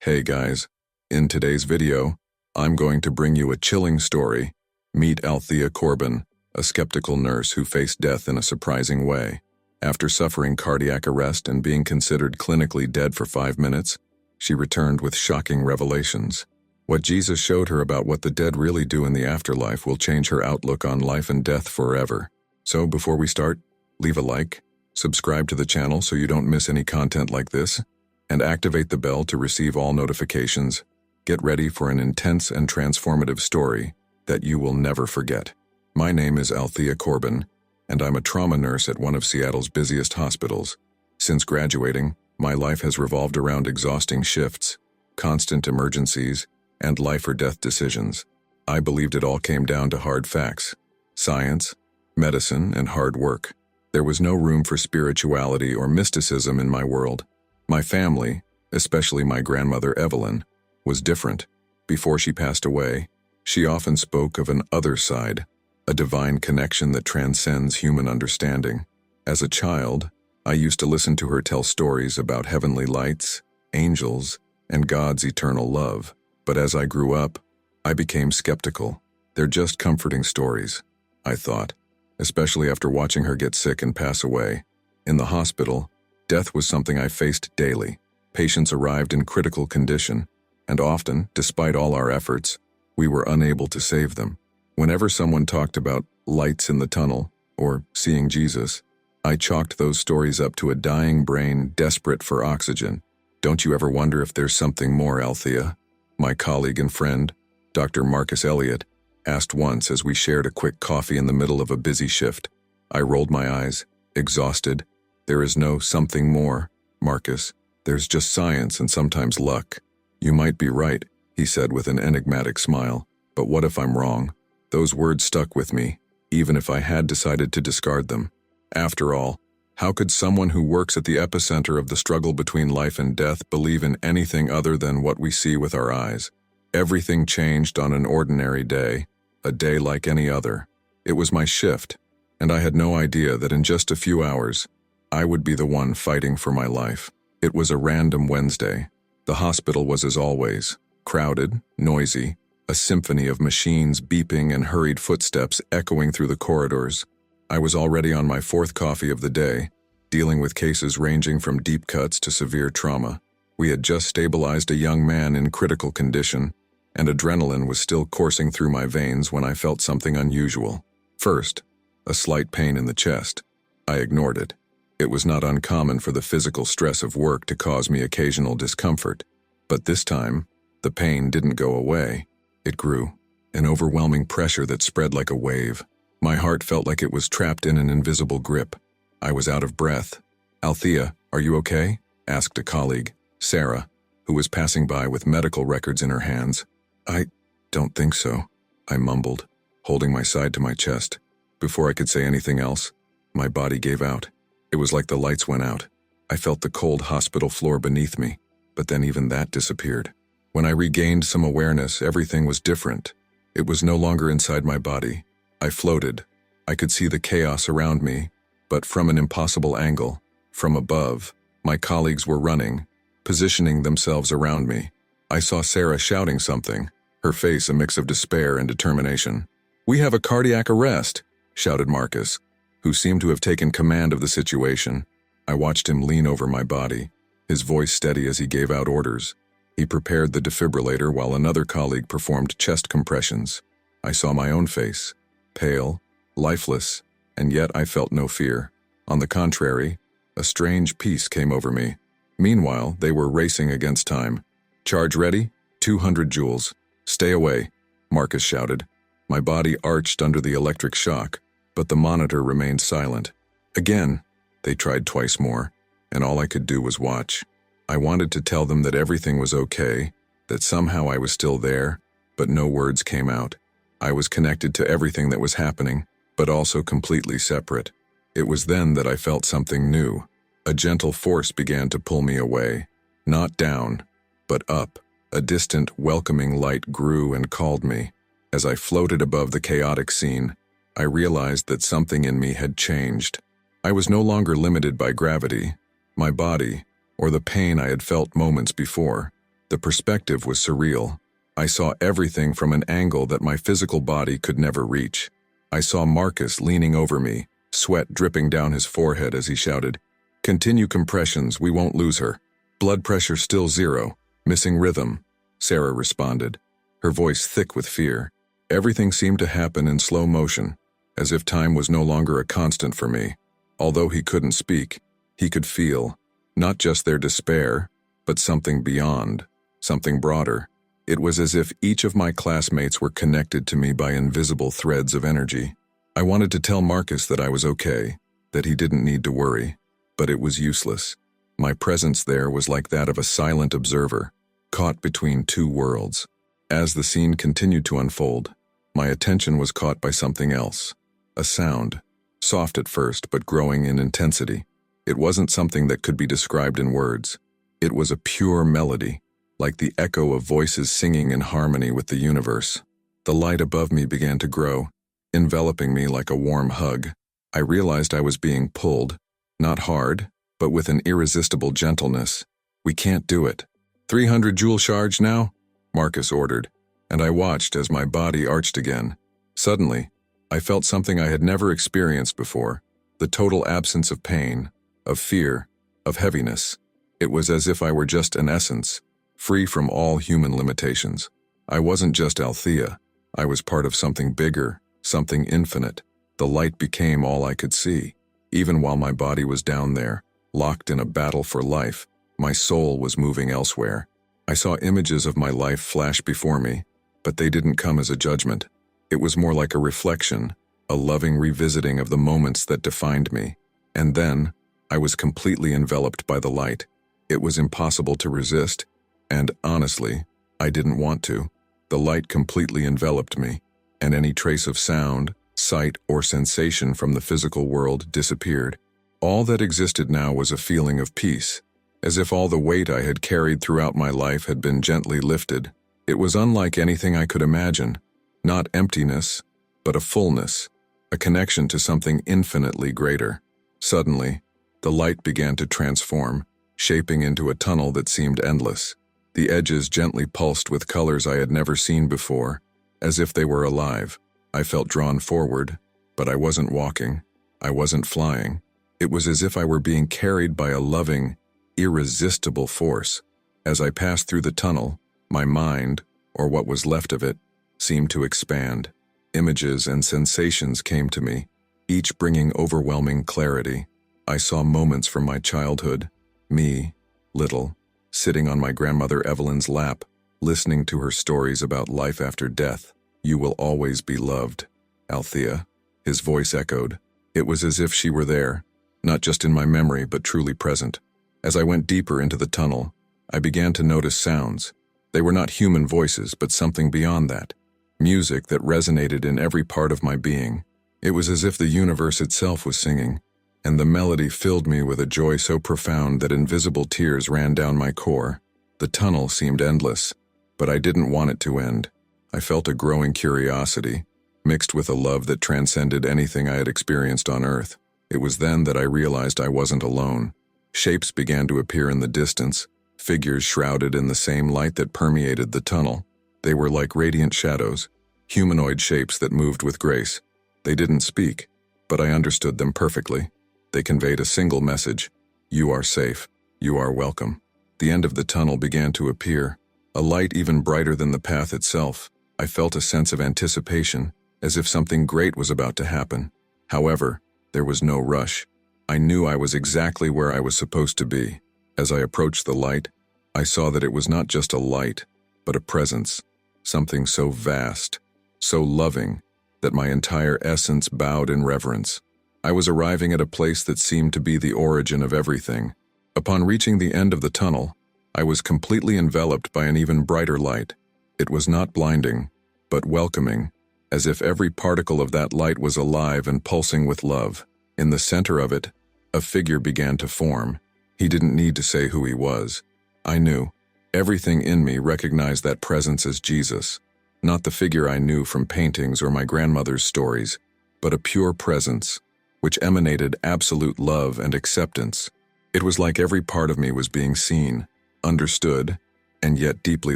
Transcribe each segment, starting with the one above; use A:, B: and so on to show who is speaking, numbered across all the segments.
A: Hey guys, in today's video, I'm going to bring you a chilling story. Meet Althea Corbin, a skeptical nurse who faced death in a surprising way. After suffering cardiac arrest and being considered clinically dead for 5 minutes, she returned with shocking revelations. What Jesus showed her about what the dead really do in the afterlife will change her outlook on life and death forever. So before we start, leave a like, subscribe to the channel so you don't miss any content like this, and activate the bell to receive all notifications. Get ready for an intense and transformative story that you will never forget. My name is Althea Corbin, and I'm a trauma nurse at one of Seattle's busiest hospitals. Since graduating, my life has revolved around exhausting shifts, constant emergencies, and life or death decisions. I believed it all came down to hard facts: science, medicine, and hard work. There was no room for spirituality or mysticism in my world. My family, especially my grandmother Evelyn, was different. Before she passed away, she often spoke of an other side, a divine connection that transcends human understanding. As a child, I used to listen to her tell stories about heavenly lights, angels, and God's eternal love. But as I grew up, I became skeptical. They're just comforting stories, I thought, especially after watching her get sick and pass away. In the hospital, death was something I faced daily. Patients arrived in critical condition, and often, despite all our efforts, we were unable to save them. Whenever someone talked about lights in the tunnel or seeing Jesus, I chalked those stories up to a dying brain desperate for oxygen. Don't you ever wonder if there's something more, Althea? My colleague and friend, Dr. Marcus Elliott, asked once as we shared a quick coffee in the middle of a busy shift. I rolled my eyes, exhausted. There is no something more, Marcus. There's just science and sometimes luck. You might be right, he said with an enigmatic smile. But what if I'm wrong? Those words stuck with me, even if I had decided to discard them. After all, how could someone who works at the epicenter of the struggle between life and death believe in anything other than what we see with our eyes? Everything changed on an ordinary day, a day like any other. It was my shift, and I had no idea that in just a few hours, I would be the one fighting for my life. It was a random Wednesday. The hospital was as always, crowded, noisy, a symphony of machines beeping and hurried footsteps echoing through the corridors. I was already on my 4th coffee of the day, dealing with cases ranging from deep cuts to severe trauma. We had just stabilized a young man in critical condition, and adrenaline was still coursing through my veins when I felt something unusual. First, a slight pain in the chest. I ignored it. It was not uncommon for the physical stress of work to cause me occasional discomfort. But this time, the pain didn't go away. It grew, an overwhelming pressure that spread like a wave. My heart felt like it was trapped in an invisible grip. I was out of breath. "Althea, are you okay?" asked a colleague, Sarah, who was passing by with medical records in her hands. "I don't think so," I mumbled, holding my side to my chest. Before I could say anything else, my body gave out. It was like the lights went out. I felt the cold hospital floor beneath me, but then even that disappeared. When I regained some awareness, everything was different. It was no longer inside my body. I floated. I could see the chaos around me, but from an impossible angle. From above, my colleagues were running, positioning themselves around me. I saw Sarah shouting something, her face a mix of despair and determination. "We have a cardiac arrest," shouted Marcus, who seemed to have taken command of the situation. I watched him lean over my body, his voice steady as he gave out orders. He prepared the defibrillator while another colleague performed chest compressions. I saw my own face, pale, lifeless, and yet I felt no fear. On the contrary, a strange peace came over me. Meanwhile, they were racing against time. "Charge ready? 200 joules. Stay away," Marcus shouted. My body arched under the electric shock, but the monitor remained silent. Again, they tried twice more, and all I could do was watch. I wanted to tell them that everything was okay, that somehow I was still there, but no words came out. I was connected to everything that was happening, but also completely separate. It was then that I felt something new. A gentle force began to pull me away, not down, but up. A distant, welcoming light grew and called me. As I floated above the chaotic scene, I realized that something in me had changed. I was no longer limited by gravity. My body, or the pain I had felt moments before, The perspective was surreal. I saw everything from an angle that my physical body could never reach. I saw Marcus leaning over me, sweat dripping down his forehead as he shouted, "Continue compressions, we won't lose her. Blood pressure still 0, missing rhythm," Sarah responded, her voice thick with fear. Everything seemed to happen in slow motion, as if time was no longer a constant for me. Although he couldn't speak, he could feel, not just their despair, but something beyond, something broader. It was as if each of my classmates were connected to me by invisible threads of energy. I wanted to tell Marcus that I was okay, that he didn't need to worry, but it was useless. My presence there was like that of a silent observer, caught between two worlds. As the scene continued to unfold, my attention was caught by something else. A sound, soft at first but growing in intensity. It wasn't something that could be described in words. It was a pure melody, like the echo of voices singing in harmony with the universe. The light above me began to grow, enveloping me like a warm hug. I realized I was being pulled, not hard, but with an irresistible gentleness. "We can't do it." 300 joule charge now?" Marcus ordered, and I watched as my body arched again. Suddenly, I felt something I had never experienced before, the total absence of pain, of fear, of heaviness. It was as if I were just an essence, free from all human limitations. I wasn't just Althea. I was part of something bigger, something infinite. The light became all I could see. Even while my body was down there, locked in a battle for life, my soul was moving elsewhere. I saw images of my life flash before me, but they didn't come as a judgment. It was more like a reflection, a loving revisiting of the moments that defined me. And then, I was completely enveloped by the light. It was impossible to resist, and honestly, I didn't want to. The light completely enveloped me, and any trace of sound, sight, or sensation from the physical world disappeared. All that existed now was a feeling of peace, as if all the weight I had carried throughout my life had been gently lifted. It was unlike anything I could imagine. Not emptiness, but a fullness, a connection to something infinitely greater. Suddenly, the light began to transform, shaping into a tunnel that seemed endless. The edges gently pulsed with colors I had never seen before, as if they were alive. I felt drawn forward, but I wasn't walking. I wasn't flying. It was as if I were being carried by a loving, irresistible force. As I passed through the tunnel, my mind, or what was left of it, seemed to expand. Images and sensations came to me, each bringing overwhelming clarity. I saw moments from my childhood, me, little, sitting on my grandmother Evelyn's lap, listening to her stories about life after death. "You will always be loved, Althea," his voice echoed. It was as if she were there, not just in my memory but truly present. As I went deeper into the tunnel, I began to notice sounds. They were not human voices, but something beyond that. Music that resonated in every part of my being. It was as if the universe itself was singing, and the melody filled me with a joy so profound that invisible tears ran down my core. The tunnel seemed endless, but I didn't want it to end. I felt a growing curiosity, mixed with a love that transcended anything I had experienced on Earth. It was then that I realized I wasn't alone. Shapes began to appear in the distance, figures shrouded in the same light that permeated the tunnel. They were like radiant shadows, humanoid shapes that moved with grace. They didn't speak, but I understood them perfectly. They conveyed a single message: "You are safe. You are welcome." The end of the tunnel began to appear, a light even brighter than the path itself. I felt a sense of anticipation, as if something great was about to happen. However, there was no rush. I knew I was exactly where I was supposed to be. As I approached the light, I saw that it was not just a light, but a presence, something so vast, so loving, that my entire essence bowed in reverence. I was arriving at a place that seemed to be the origin of everything. Upon reaching the end of the tunnel, I was completely enveloped by an even brighter light. It was not blinding, but welcoming, as if every particle of that light was alive and pulsing with love. In the center of it, a figure began to form. He didn't need to say who he was. I knew. Everything in me recognized that presence as Jesus, not the figure I knew from paintings or my grandmother's stories, but a pure presence, which emanated absolute love and acceptance. It was like every part of me was being seen, understood, and yet deeply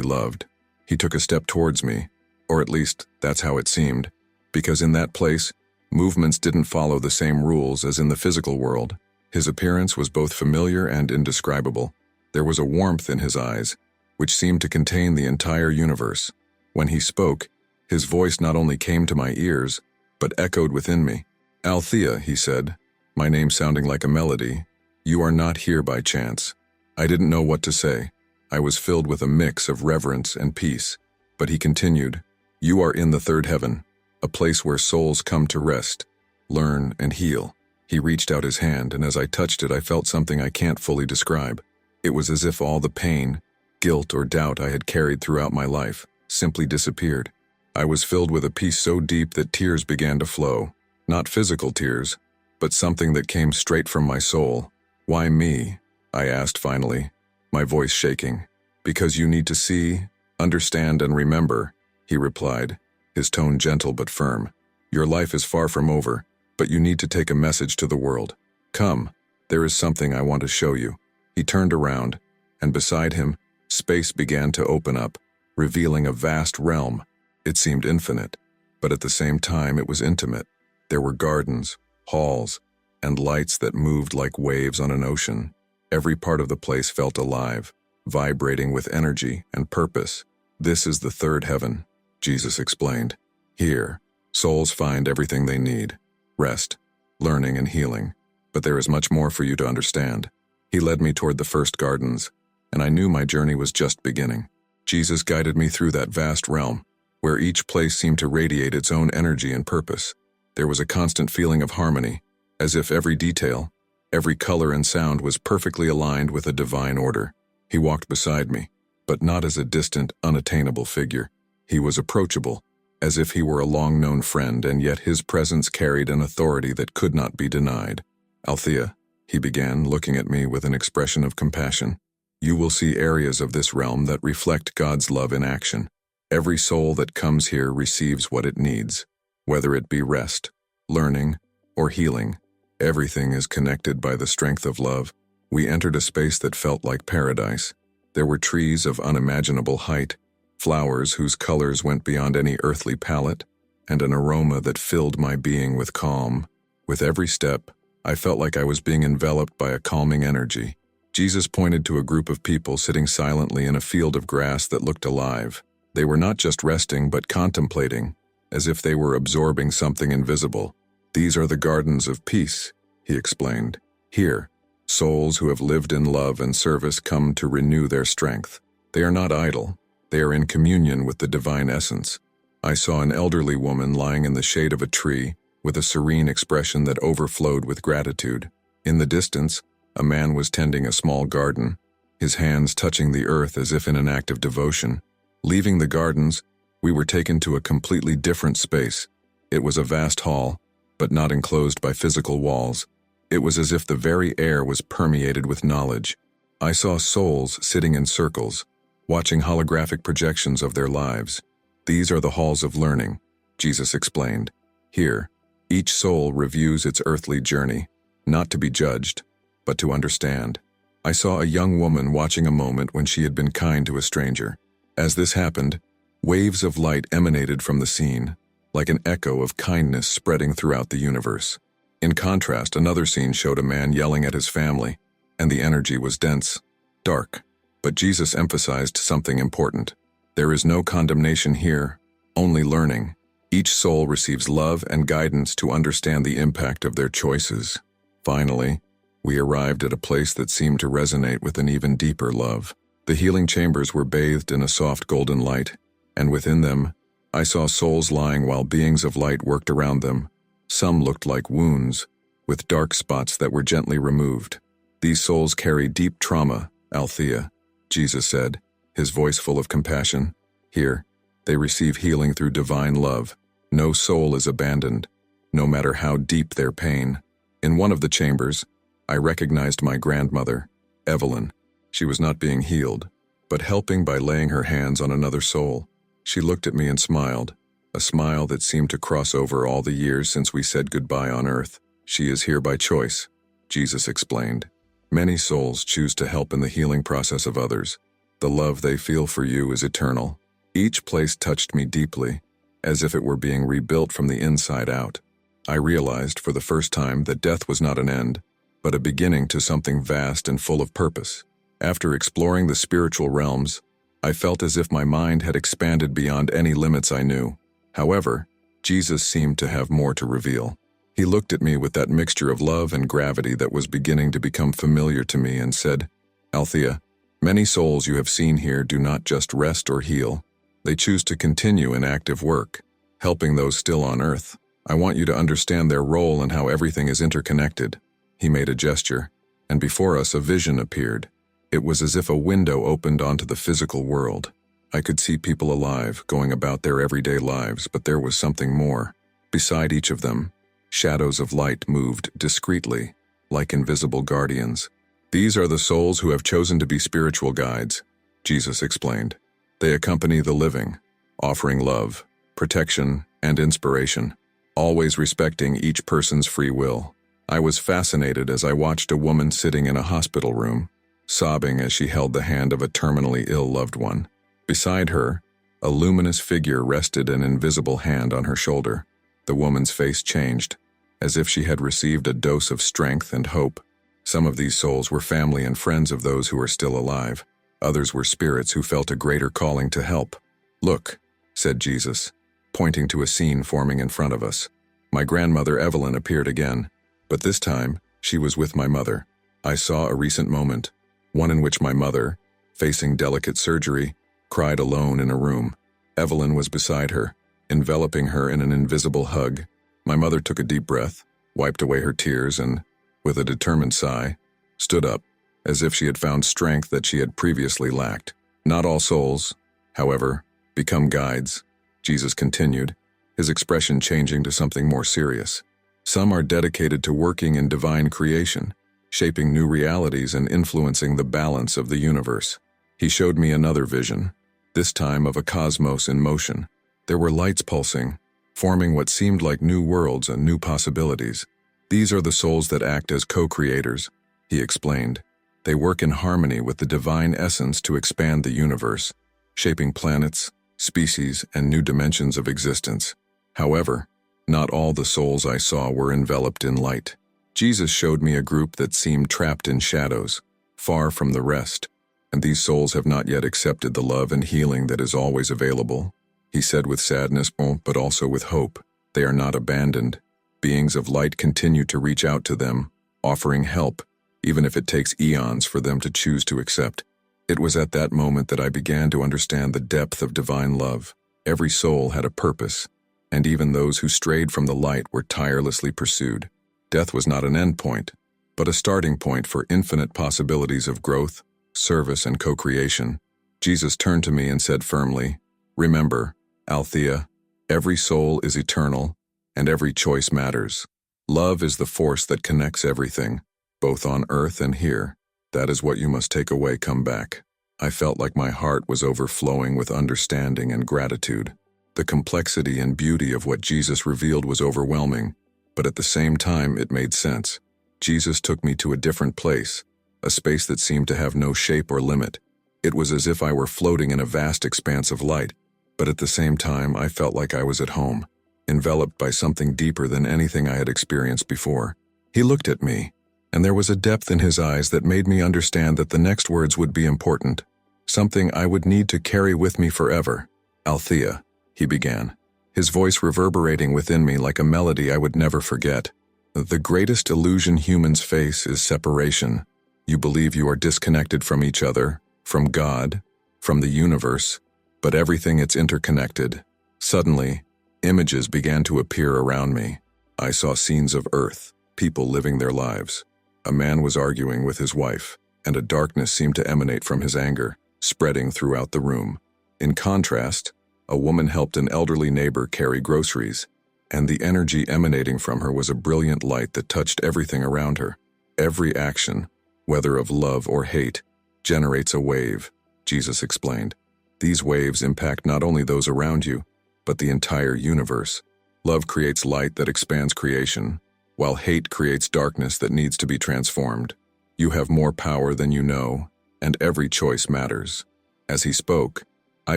A: loved. He took a step towards me, or at least that's how it seemed, because in that place, movements didn't follow the same rules as in the physical world. His appearance was both familiar and indescribable. There was a warmth in his eyes, which seemed to contain the entire universe. When he spoke, his voice not only came to my ears, but echoed within me. "Althea," he said, my name sounding like a melody, "you are not here by chance." I didn't know what to say. I was filled with a mix of reverence and peace. But he continued, "You are in the third heaven, a place where souls come to rest, learn, and heal." He reached out his hand, and as I touched it, I felt something I can't fully describe. It was as if all the pain, guilt, or doubt I had carried throughout my life simply disappeared. I was filled with a peace so deep that tears began to flow. Not physical tears, but something that came straight from my soul. "Why me?" I asked finally, my voice shaking. "Because you need to see, understand, and remember," he replied, his tone gentle but firm. "Your life is far from over, but you need to take a message to the world. Come, there is something I want to show you." He turned around, and beside him, space began to open up, revealing a vast realm. It seemed infinite, but at the same time it was intimate. There were gardens, halls, and lights that moved like waves on an ocean. Every part of the place felt alive, vibrating with energy and purpose. "This is the third heaven," Jesus explained. "Here, souls find everything they need: rest, learning, and healing. But there is much more for you to understand." He led me toward the first gardens, and I knew my journey was just beginning. Jesus guided me through that vast realm, where each place seemed to radiate its own energy and purpose. There was a constant feeling of harmony, as if every detail, every color and sound was perfectly aligned with a divine order. He walked beside me, but not as a distant, unattainable figure. He was approachable, as if he were a long-known friend, and yet his presence carried an authority that could not be denied. "Althea," he began, looking at me with an expression of compassion, "you will see areas of this realm that reflect God's love in action. Every soul that comes here receives what it needs, whether it be rest, learning, or healing. Everything is connected by the strength of love." We entered a space that felt like paradise. There were trees of unimaginable height, flowers whose colors went beyond any earthly palate, and an aroma that filled my being with calm. With every step, I felt like I was being enveloped by a calming energy. Jesus pointed to a group of people sitting silently in a field of grass that looked alive. They were not just resting, but contemplating, as if they were absorbing something invisible. "These are the gardens of peace," he explained. "Here, souls who have lived in love and service come to renew their strength. They are not idle. They are in communion with the divine essence." I saw an elderly woman lying in the shade of a tree, with a serene expression that overflowed with gratitude. In the distance, a man was tending a small garden, his hands touching the earth as if in an act of devotion. Leaving the gardens, we were taken to a completely different space. It was a vast hall, but not enclosed by physical walls. It was as if the very air was permeated with knowledge. I saw souls sitting in circles, watching holographic projections of their lives. "These are the halls of learning," Jesus explained. "Here, each soul reviews its earthly journey, not to be judged, but to understand." I saw a young woman watching a moment when she had been kind to a stranger. As this happened, waves of light emanated from the scene, like an echo of kindness spreading throughout the universe. In contrast, another scene showed a man yelling at his family, and the energy was dense, dark. But Jesus emphasized something important. There is no condemnation here, only learning. Each soul receives love and guidance to understand the impact of their choices. Finally, we arrived at a place that seemed to resonate with an even deeper love. The healing chambers were bathed in a soft golden light, and within them, I saw souls lying while beings of light worked around them. Some looked like wounds, with dark spots that were gently removed. "These souls carry deep trauma, Althea," Jesus said, his voice full of compassion. "Here, they receive healing through divine love. No soul is abandoned, no matter how deep their pain." In one of the chambers, I recognized my grandmother, Evelyn. She was not being healed, but helping by laying her hands on another soul. She looked at me and smiled, a smile that seemed to cross over all the years since we said goodbye on earth. "She is here by choice," Jesus explained. "Many souls choose to help in the healing process of others, The love they feel for you is eternal. Each place touched me deeply, as if it were being rebuilt from the inside out. I realized for the first time that death was not an end, but a beginning to something vast and full of purpose. After exploring the spiritual realms, I felt as if my mind had expanded beyond any limits I knew. However, Jesus seemed to have more to reveal. He looked at me with that mixture of love and gravity that was beginning to become familiar to me and said, "Althea, many souls you have seen here do not just rest or heal. They choose to continue in active work, helping those still on earth. I want you to understand their role and how everything is interconnected." He made a gesture, and before us a vision appeared. It was as if a window opened onto the physical world. I could see people alive, going about their everyday lives, but there was something more. Beside each of them, shadows of light moved discreetly, like invisible guardians. "These are the souls who have chosen to be spiritual guides," Jesus explained. "They accompany the living, offering love, protection, and inspiration, always respecting each person's free will." I was fascinated as I watched a woman sitting in a hospital room, sobbing as she held the hand of a terminally ill loved one. Beside her, a luminous figure rested an invisible hand on her shoulder. The woman's face changed, as if she had received a dose of strength and hope. Some of these souls were family and friends of those who are still alive. Others were spirits who felt a greater calling to help. "Look," said Jesus, pointing to a scene forming in front of us. My grandmother Evelyn appeared again, but this time she was with my mother. I saw a recent moment, one in which my mother, facing delicate surgery, cried alone in a room. Evelyn was beside her, enveloping her in an invisible hug. My mother took a deep breath, wiped away her tears, and, with a determined sigh, stood up, as if she had found strength that she had previously lacked. "Not all souls, however, become guides," Jesus continued, his expression changing to something more serious. "Some are dedicated to working in divine creation, shaping new realities and influencing the balance of the universe." He showed me another vision, this time of a cosmos in motion. There were lights pulsing, forming what seemed like new worlds and new possibilities. "These are the souls that act as co-creators," he explained. "They work in harmony with the divine essence to expand the universe, shaping planets, species, and new dimensions of existence." However, not all the souls I saw were enveloped in light. Jesus showed me a group that seemed trapped in shadows, far from the rest, and these souls have not yet accepted the love and healing that is always available. He said with sadness, but also with hope, they are not abandoned. Beings of light continue to reach out to them, offering help, even if it takes eons for them to choose to accept. It was at that moment that I began to understand the depth of divine love. Every soul had a purpose, and even those who strayed from the light were tirelessly pursued. Death was not an end point, but a starting point for infinite possibilities of growth, service, and co-creation. Jesus turned to me and said firmly, "Remember, Althea, every soul is eternal, and every choice matters. Love is the force that connects everything, both on earth and here. That is what you must take away, come back." I felt like my heart was overflowing with understanding and gratitude. The complexity and beauty of what Jesus revealed was overwhelming, but at the same time it made sense. Jesus took me to a different place, a space that seemed to have no shape or limit. It was as if I were floating in a vast expanse of light, but at the same time I felt like I was at home, enveloped by something deeper than anything I had experienced before. He looked at me, and there was a depth in his eyes that made me understand that the next words would be important, something I would need to carry with me forever. "Althea," he began, his voice reverberating within me like a melody I would never forget. "The greatest illusion humans face is separation. You believe you are disconnected from each other, from God, from the universe, but everything is interconnected." Suddenly, images began to appear around me. I saw scenes of Earth, people living their lives. A man was arguing with his wife, and a darkness seemed to emanate from his anger, spreading throughout the room. In contrast, a woman helped an elderly neighbor carry groceries, and the energy emanating from her was a brilliant light that touched everything around her. Every action, whether of love or hate, generates a wave, Jesus explained. These waves impact not only those around you, but the entire universe. Love creates light that expands creation, while hate creates darkness that needs to be transformed. You have more power than you know, and every choice matters. As he spoke, I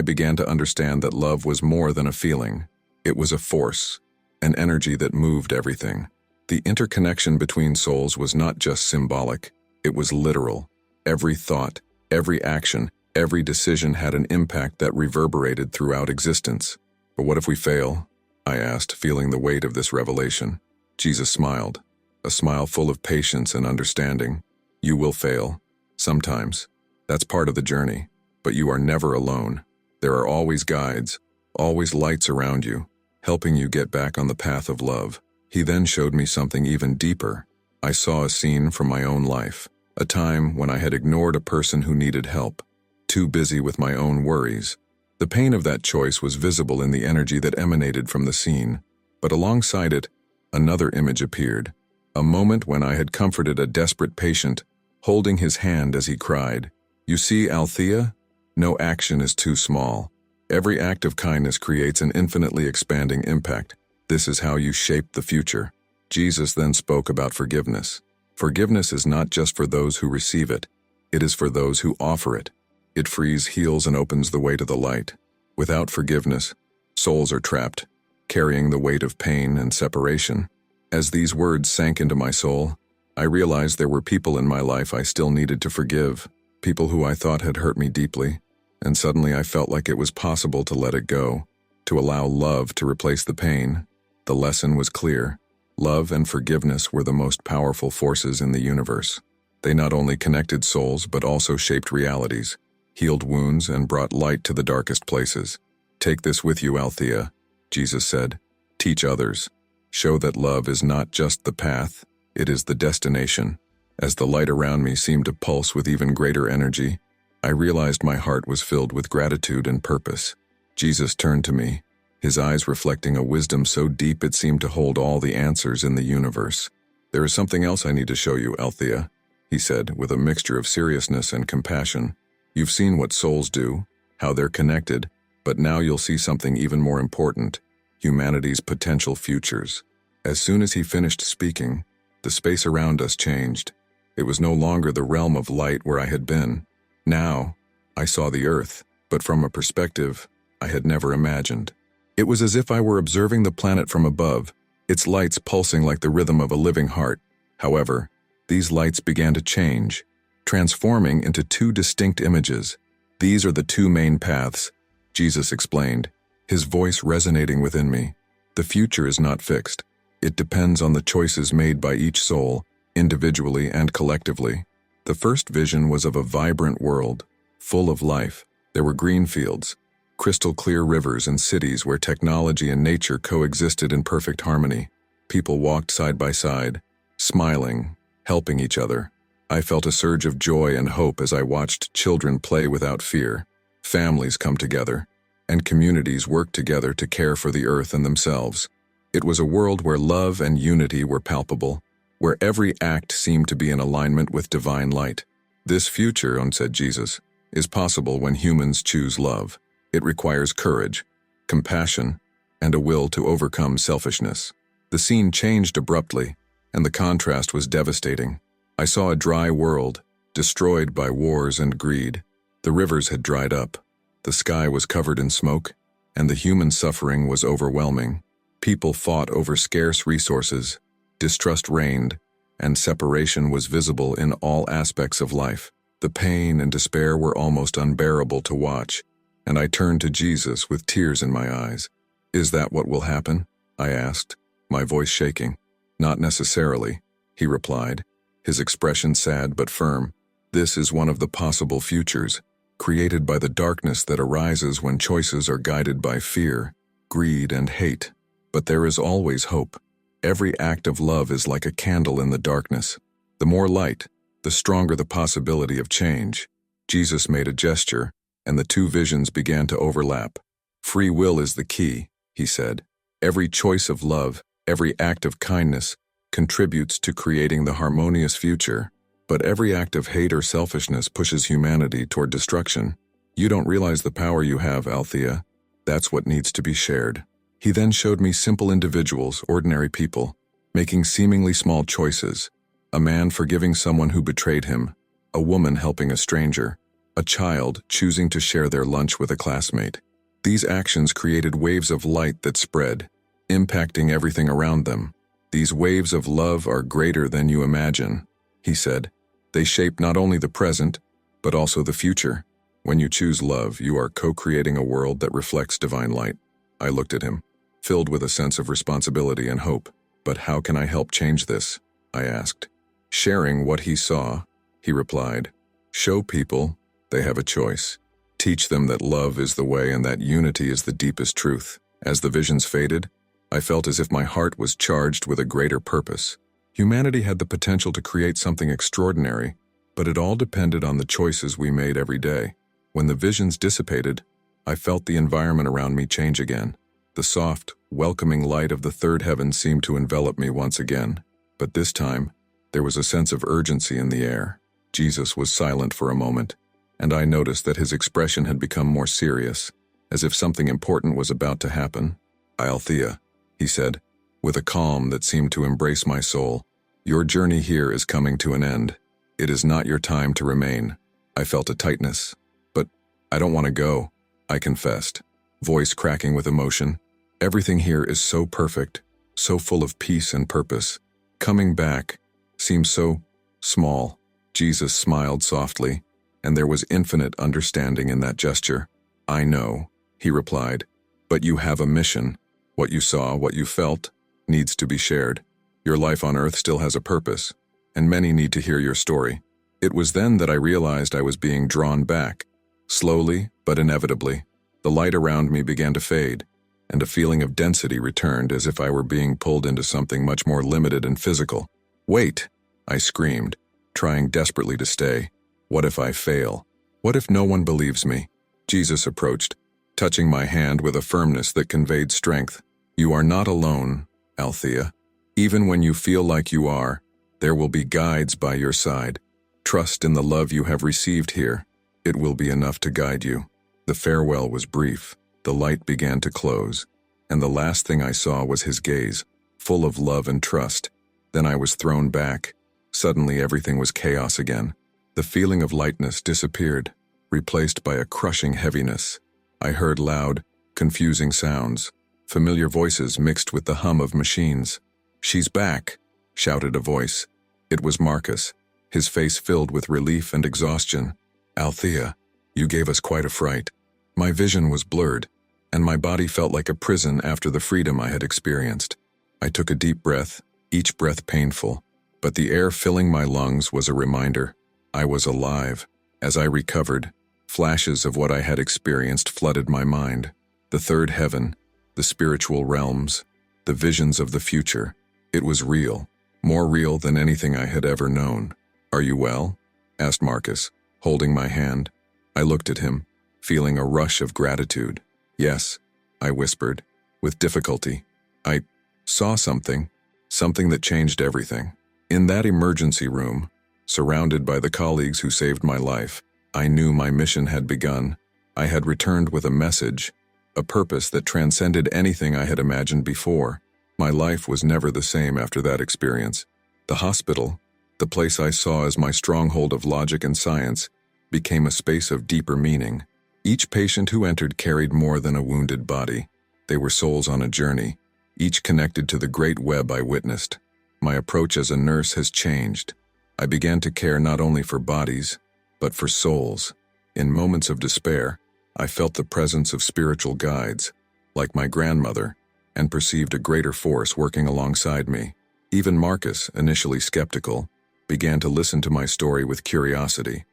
A: began to understand that love was more than a feeling. It was a force, an energy that moved everything. The interconnection between souls was not just symbolic, it was literal. Every thought, every action, every decision had an impact that reverberated throughout existence. But what if we fail? I asked, feeling the weight of this revelation. Jesus smiled, a smile full of patience and understanding. You will fail. Sometimes. That's part of the journey. But you are never alone. There are always guides, always lights around you, helping you get back on the path of love. He then showed me something even deeper. I saw a scene from my own life, a time when I had ignored a person who needed help, too busy with my own worries. The pain of that choice was visible in the energy that emanated from the scene, but alongside it, another image appeared, a moment when I had comforted a desperate patient, holding his hand as he cried. You see, Althea? No action is too small. Every act of kindness creates an infinitely expanding impact. This is how you shape the future. Jesus then spoke about forgiveness. Forgiveness is not just for those who receive it. It is for those who offer it. It frees, heals, and opens the way to the light. Without forgiveness, souls are trapped, carrying the weight of pain and separation. As these words sank into my soul, I realized there were people in my life I still needed to forgive, people who I thought had hurt me deeply, and suddenly I felt like it was possible to let it go, to allow love to replace the pain. The lesson was clear. Love and forgiveness were the most powerful forces in the universe. They not only connected souls but also shaped realities, healed wounds, and brought light to the darkest places. Take this with you, Althea, Jesus said. Teach others. Show that love is not just the path, it is the destination. As the light around me seemed to pulse with even greater energy, I realized my heart was filled with gratitude and purpose. Jesus turned to me, his eyes reflecting a wisdom so deep it seemed to hold all the answers in the universe. There is something else I need to show you, Althea, he said, with a mixture of seriousness and compassion. You've seen what souls do, how they're connected, but now you'll see something even more important, humanity's potential futures. As soon as he finished speaking, the space around us changed. It was no longer the realm of light where I had been. Now, I saw the earth, but from a perspective I had never imagined. It was as if I were observing the planet from above, its lights pulsing like the rhythm of a living heart. However, these lights began to change, transforming into two distinct images. These are the two main paths, Jesus explained, his voice resonating within me. The future is not fixed. It depends on the choices made by each soul, individually and collectively. The first vision was of a vibrant world, full of life. There were green fields, crystal clear rivers, and cities where technology and nature coexisted in perfect harmony. People walked side by side, smiling, helping each other. I felt a surge of joy and hope as I watched children play without fear, families come together, and communities work together to care for the earth and themselves. It was a world where love and unity were palpable, where every act seemed to be in alignment with divine light. This future, said Jesus, is possible when humans choose love. It requires courage, compassion, and a will to overcome selfishness. The scene changed abruptly, and the contrast was devastating. I saw a dry world, destroyed by wars and greed. The rivers had dried up, the sky was covered in smoke, and the human suffering was overwhelming. People fought over scarce resources, distrust reigned, and separation was visible in all aspects of life. The pain and despair were almost unbearable to watch, and I turned to Jesus with tears in my eyes. Is that what will happen? I asked, my voice shaking. Not necessarily, he replied, his expression sad but firm. This is one of the possible futures, created by the darkness that arises when choices are guided by fear, greed, and hate. But there is always hope. Every act of love is like a candle in the darkness. The more light, the stronger the possibility of change. Jesus made a gesture, and the two visions began to overlap. Free will is the key, he said. Every choice of love, every act of kindness, contributes to creating the harmonious future. But every act of hate or selfishness pushes humanity toward destruction. You don't realize the power you have, Althea. That's what needs to be shared. He then showed me simple individuals, ordinary people, making seemingly small choices. A man forgiving someone who betrayed him, a woman helping a stranger, a child choosing to share their lunch with a classmate. These actions created waves of light that spread, impacting everything around them. These waves of love are greater than you imagine, he said. They shape not only the present, but also the future. When you choose love, you are co-creating a world that reflects divine light. I looked at him, filled with a sense of responsibility and hope. But how can I help change this? I asked. Sharing what he saw, he replied. Show people they have a choice. Teach them that love is the way and that unity is the deepest truth. As the visions faded, I felt as if my heart was charged with a greater purpose. Humanity had the potential to create something extraordinary, but it all depended on the choices we made every day. When the visions dissipated, I felt the environment around me change again. The soft, welcoming light of the third heaven seemed to envelop me once again. But this time, there was a sense of urgency in the air. Jesus was silent for a moment, and I noticed that his expression had become more serious, as if something important was about to happen. Althea, he said, with a calm that seemed to embrace my soul, your journey here is coming to an end. It is not your time to remain. I felt a tightness. But I don't want to go, I confessed, voice cracking with emotion. Everything here is so perfect, so full of peace and purpose. Coming back seems so small. Jesus smiled softly, and there was infinite understanding in that gesture. I know, he replied, but you have a mission. What you saw, what you felt, needs to be shared. Your life on earth still has a purpose, and many need to hear your story. It was then that I realized I was being drawn back. Slowly, but inevitably, the light around me began to fade, and a feeling of density returned as if I were being pulled into something much more limited and physical. Wait, I screamed, trying desperately to stay. What if I fail? What if no one believes me? Jesus approached, touching my hand with a firmness that conveyed strength. You are not alone, Althea. Even when you feel like you are, there will be guides by your side. Trust in the love you have received here. It will be enough to guide you. The farewell was brief. The light began to close, and the last thing I saw was his gaze, full of love and trust. Then I was thrown back. Suddenly everything was chaos again. The feeling of lightness disappeared, replaced by a crushing heaviness. I heard loud, confusing sounds, familiar voices mixed with the hum of machines. She's back, shouted a voice. It was Marcus, his face filled with relief and exhaustion. Althea, you gave us quite a fright. My vision was blurred, and my body felt like a prison after the freedom I had experienced. I took a deep breath, each breath painful, but the air filling my lungs was a reminder. I was alive. As I recovered, flashes of what I had experienced flooded my mind. The third heaven, the spiritual realms, the visions of the future. It was real, more real than anything I had ever known. Are you well? Asked Marcus, holding my hand. I looked at him, feeling a rush of gratitude. Yes, I whispered, with difficulty. I saw something that changed everything. In that emergency room, surrounded by the colleagues who saved my life, I knew my mission had begun. I had returned with a message, a purpose that transcended anything I had imagined before. My life was never the same after that experience. The hospital, the place I saw as my stronghold of logic and science, became a space of deeper meaning. Each patient who entered carried more than a wounded body. They were souls on a journey, each connected to the great web I witnessed. My approach as a nurse has changed. I began to care not only for bodies, but for souls. In moments of despair, I felt the presence of spiritual guides, like my grandmother, and perceived a greater force working alongside me. Even Marcus, initially skeptical, began to listen to my story with curiosity.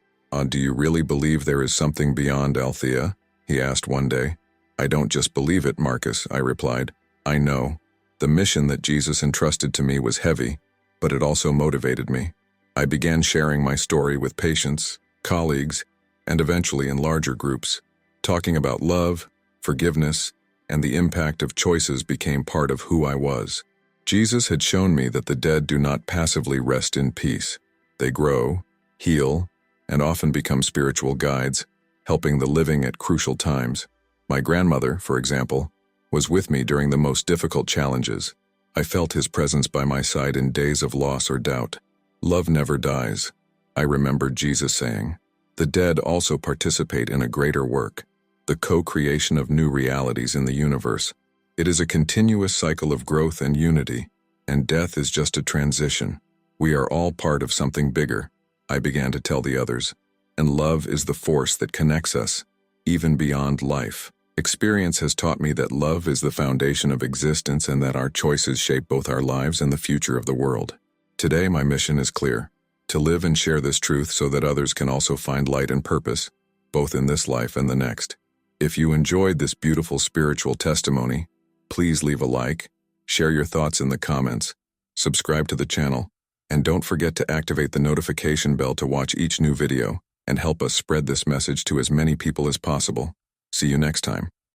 A: Do you really believe there is something beyond Althea? He asked one day. I don't just believe it, Marcus, I replied. I know. The mission that Jesus entrusted to me was heavy, but it also motivated me. I began sharing my story with patients, colleagues, and eventually in larger groups. Talking about love, forgiveness, and the impact of choices became part of who I was. Jesus had shown me that the dead do not passively rest in peace. They grow, heal, and often become spiritual guides, helping the living at crucial times. My grandmother, for example, was with me during the most difficult challenges. I felt his presence by my side in days of loss or doubt. Love never dies, I remembered Jesus saying. The dead also participate in a greater work, the co-creation of new realities in the universe. It is a continuous cycle of growth and unity, and death is just a transition. We are all part of something bigger, I began to tell the others, and love is the force that connects us, even beyond life. Experience has taught me that love is the foundation of existence and that our choices shape both our lives and the future of the world. Today, my mission is clear: to live and share this truth so that others can also find light and purpose, both in this life and the next. If you enjoyed this beautiful spiritual testimony, please leave a like, share your thoughts in the comments, subscribe to the channel, and don't forget to activate the notification bell to watch each new video and help us spread this message to as many people as possible. See you next time.